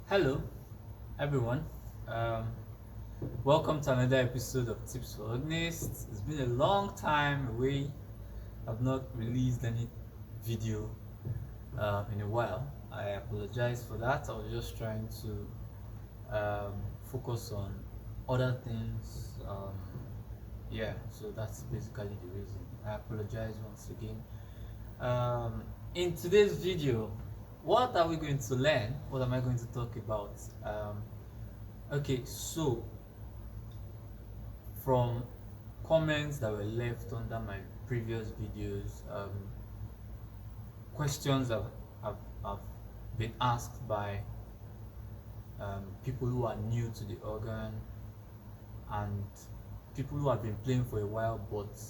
Hello, everyone. Um, Welcome to another episode of Tips for Organist. It's been a long time away. I've not released any video in a while. I apologize for that. I was just trying to focus on other things. Yeah, so that's basically the reason. I apologize once again. Um, in today's video, what are we going to learn? What am I going to talk about? Okay, so from comments that were left under my previous videos, questions have been asked by people who are new to the organ and people who have been playing for a while but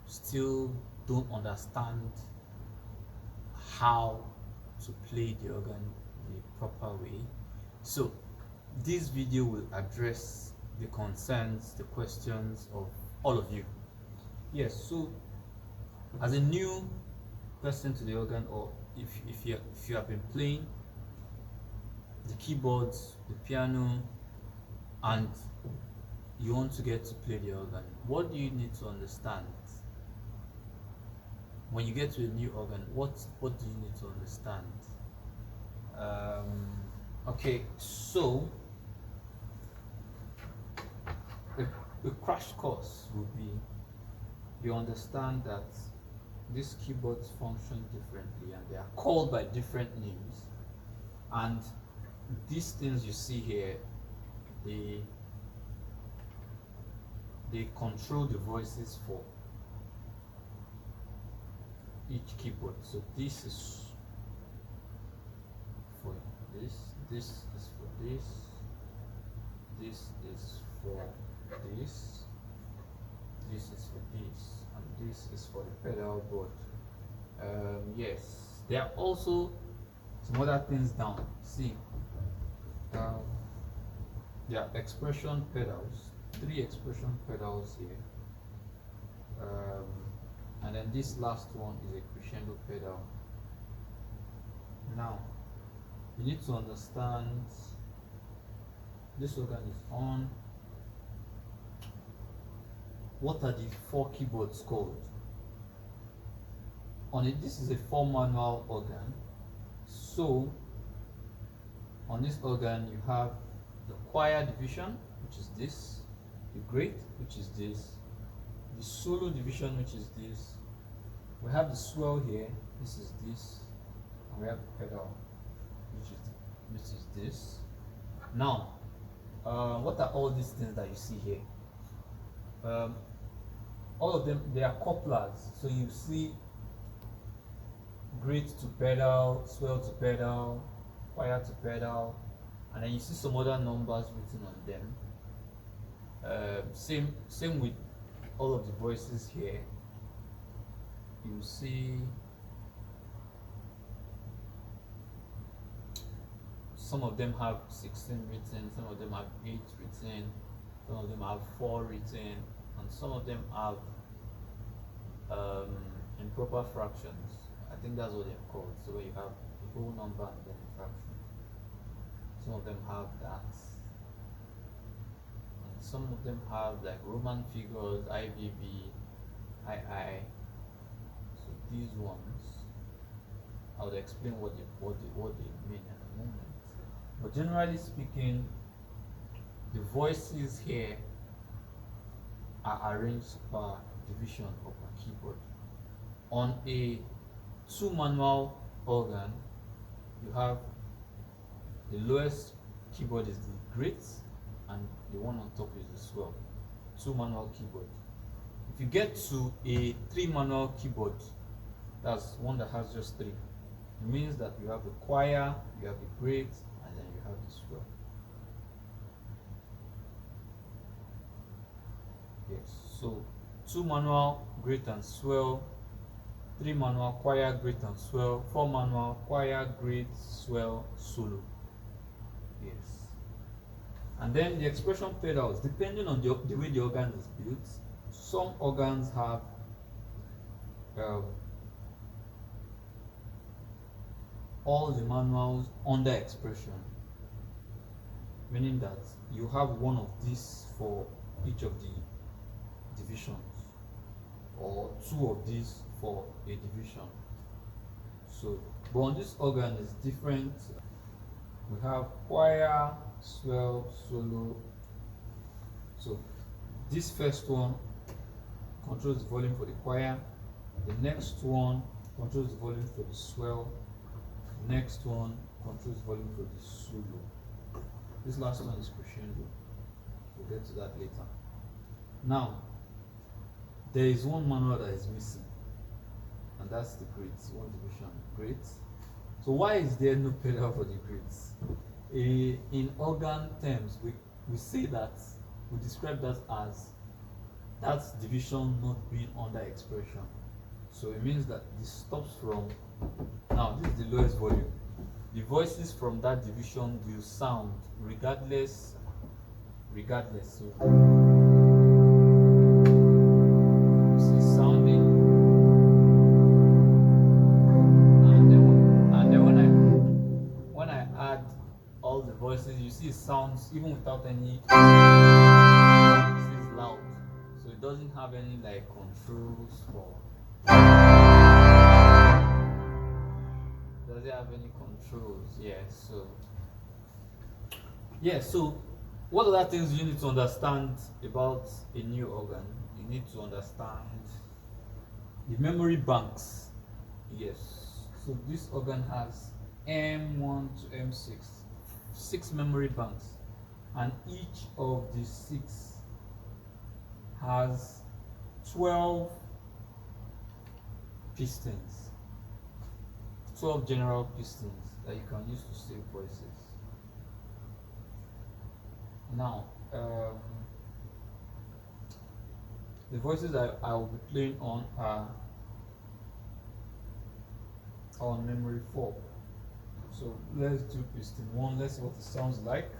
still don't understand how to play the organ the proper way. So this video will address the concerns, the questions of all of you. Yes, so as a new person to the organ, or if you have been playing the keyboards, the piano, and you want to get to play the organ, what do you need to understand? When you get to a new organ, what do you need to understand? Okay, so the crash course would be you understand that these keyboards function differently and they are called by different names, and these things you see here, they control the voices for each keyboard. So this is for this is for this is for this is for this, and this is for the pedal board. Yes, there are also some other things down. See, um, there are expression pedals, 3 expression pedals here, and then this last one is a crescendo pedal. Now, you need to understand this organ is on. What are the 4 keyboards called? On it, this is a 4 manual organ. So on this organ you have the choir division, which is this, the great, which is this, the solo division, which is this. We have the swell here, this is this, and we have the pedal, which is this. Now, what are all these things that you see here? All of them, they are couplers. So you see great to pedal, swell to pedal, choir to pedal, and then you see some other numbers written on them. Same with all of the voices here. You see some of them have 16 written, some of them have 8 written, some of them have 4 written, and some of them have improper fractions. I think that's what they're called. So where you have the whole number and then a fraction. Some of them have that. And some of them have like Roman figures, IVV, II. So these ones, I would explain what they mean in a moment. But generally speaking, the voices here are arranged per division of a keyboard. On a 2 manual organ, you have the lowest keyboard is the great, and the one on top is the swell. 2 manual keyboard. If you get to a 3 manual keyboard, that's one that has just 3. It means that you have the choir, you have the great, and then you have the swell. Yes, so 2 manual, great and swell, 3 manual, choir, great and swell, 4 manual, choir, great, swell, solo. Yes. And then the expression pedals, depending on the way the organ is built, some organs have all the manuals under expression. meaning that you have one of these for each of the divisions, or two of these for a division. So, but on this organ is different. We have choir, swell, solo. So this first one controls the volume for the choir. The next one controls the volume for the swell. The next one controls the volume for the solo. This last one is crescendo. We'll get to that later. Now, there is one manual that is missing, and that's the grades. One division, grades. So why is there no pedal for the grades? In organ terms, we say that, we describe that as that division not being under expression. So it means that the stops from, now this is the lowest volume. The voices from that division will sound regardless. So see sounding, and then when I add all the voices, you see it sounds even without any. This is loud, so it doesn't have any like controls for. Does it have any controls? So what other things you need to understand about a new organ? You need to understand the memory banks. Yes. So this organ has M1 to M6, 6 memory banks, and each of the 6 has 12 pistons, 12 general pistons that you can use to save voices. Now, the voices I will be playing on are on memory 4. So let's do piston 1. Let's see what it sounds like.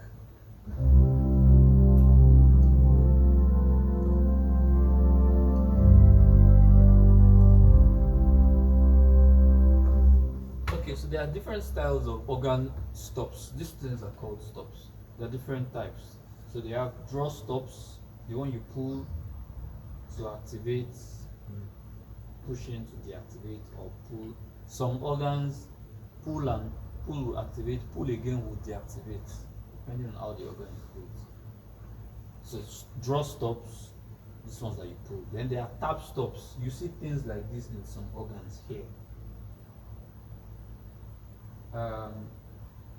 Okay, so there are different styles of organ stops. These things are called stops. There are different types. So they have draw stops, the one you pull to activate, push in to deactivate, or pull. Some organs pull will activate, pull again will deactivate, depending on how the organ is built. So it's draw stops, these ones that you pull. Then there are tap stops. You see things like this in some organs here.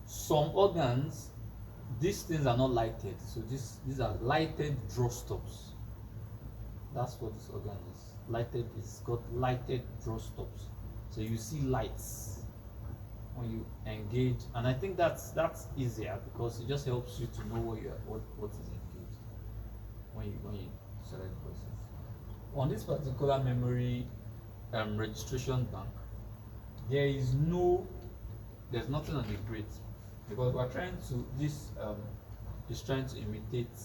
Some organs, these things are not lighted, so these are lighted draw stops. That's what this organ is. Lighted, it's got lighted draw stops. So you see lights when you engage, and I think that's easier because it just helps you to know what is engaged when you select voices. On this particular memory registration bank, there's nothing on the grid, because we're trying to is trying to imitate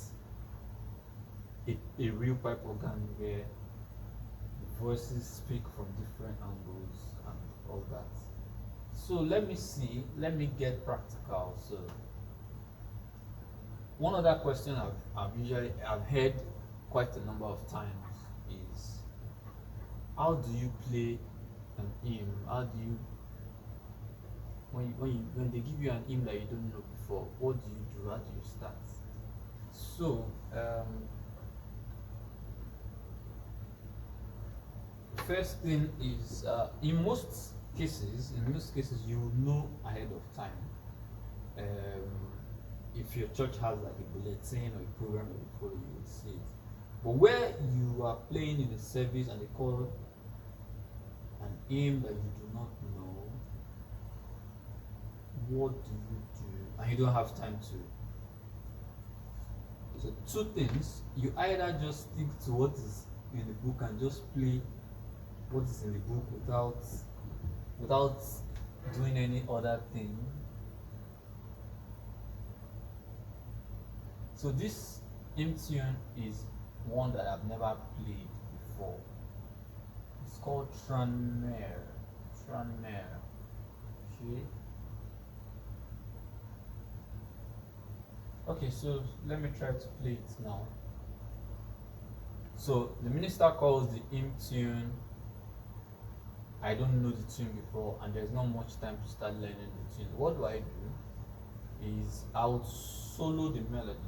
a real pipe organ where the voices speak from different angles and all that. So let me get practical. So one other question I've heard quite a number of times is, how do you play an hymn? How do you, when they give you an hymn that you don't know before, what do you do? How do you start? So first thing is, in most cases you will know ahead of time. If your church has like a bulletin or a program that you follow, you will see it. But where you are playing in a service and they call an hymn that you do not know, what do you do? And you don't have time to. So two things: you either just stick to what is in the book and just play what is in the book without doing any other thing. So this hymn tune is one that I've never played before. It's called Tranmere. Okay. Okay, so let me try to play it now. So the minister calls the hymn tune. I don't know the tune before, and there's not much time to start learning the tune. What do? Is I would solo the melody.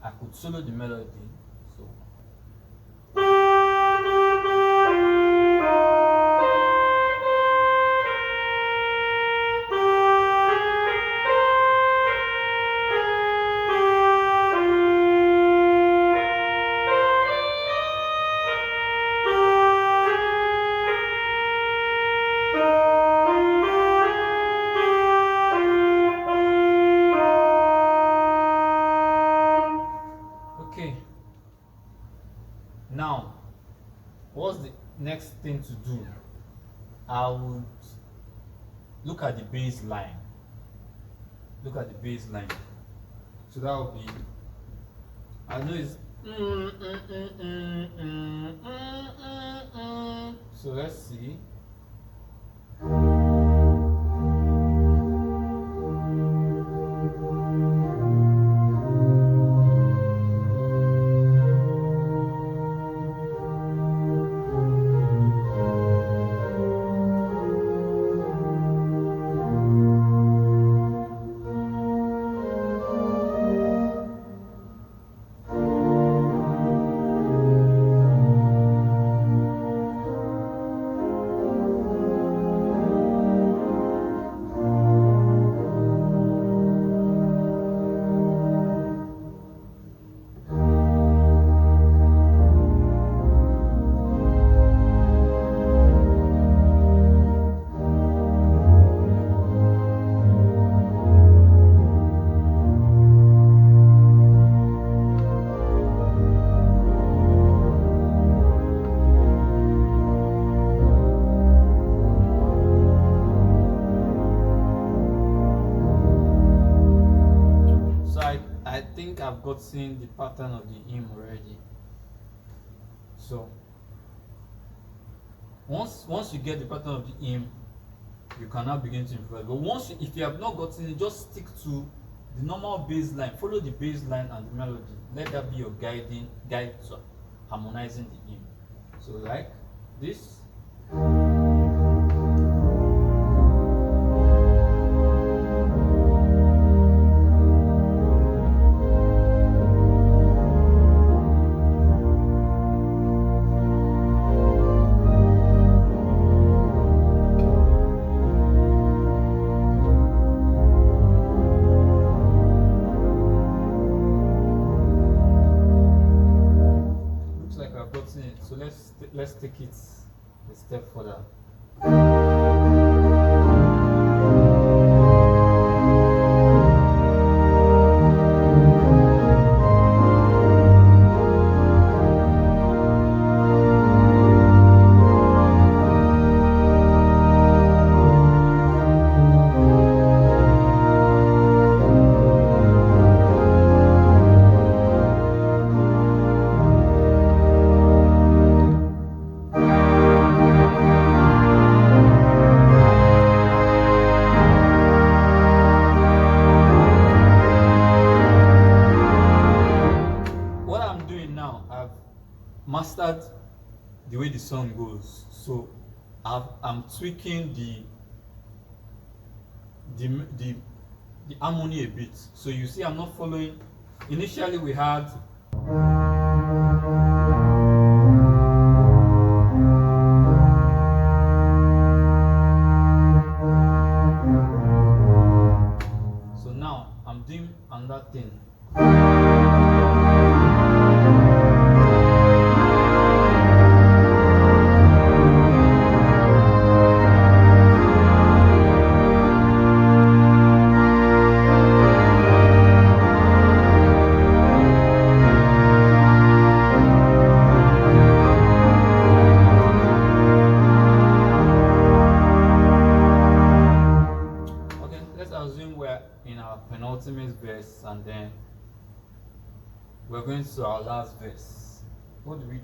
I could solo the melody. So okay. Now, what's the next thing to do? I would look at the bass line. Look at the bass line. So that would be, I know it's so let's see. I think I've gotten the pattern of the hymn already. So once you get the pattern of the hymn, you can now begin to improvise. But if you have not gotten it, just stick to the normal bass line. Follow the bass line and the melody. Let that be your guide to harmonizing the hymn. So like this. So let's take it a step further. Mastered the way the song goes, so I'm tweaking the harmony a bit. So you see, I'm not following. Initially, we had so now I'm doing another thing. Assume we're in our penultimate verse and then we're going to our last verse. What do we do?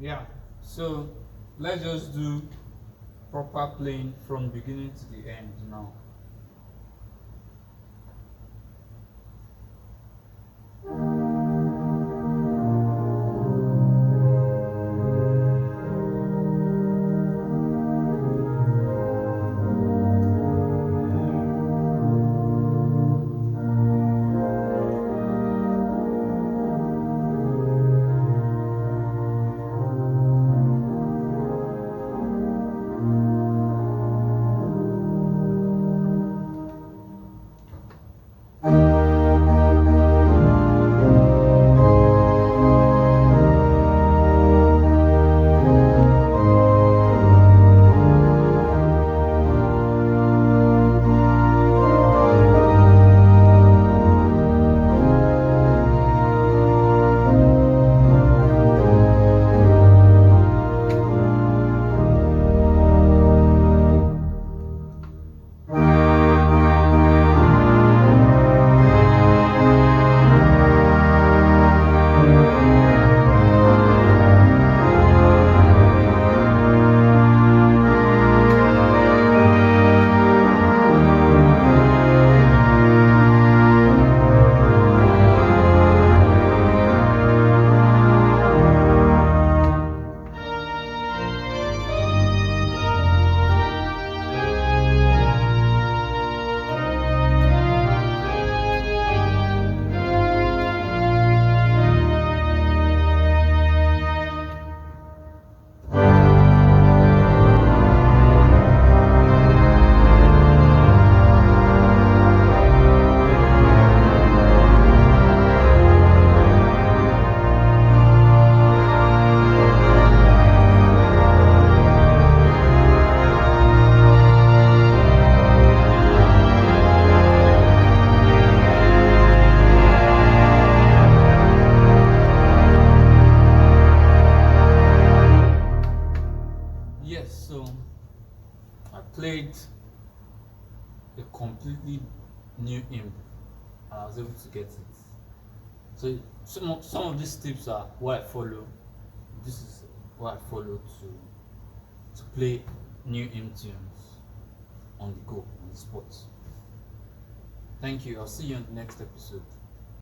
Yeah. So let's just do proper playing from beginning to the end now. Yes, so I played a completely new hymn and I was able to get it. So some of these tips are what I follow. This is what I follow to play new hymn tunes on the go, on the spot. Thank you. I'll see you on the next episode.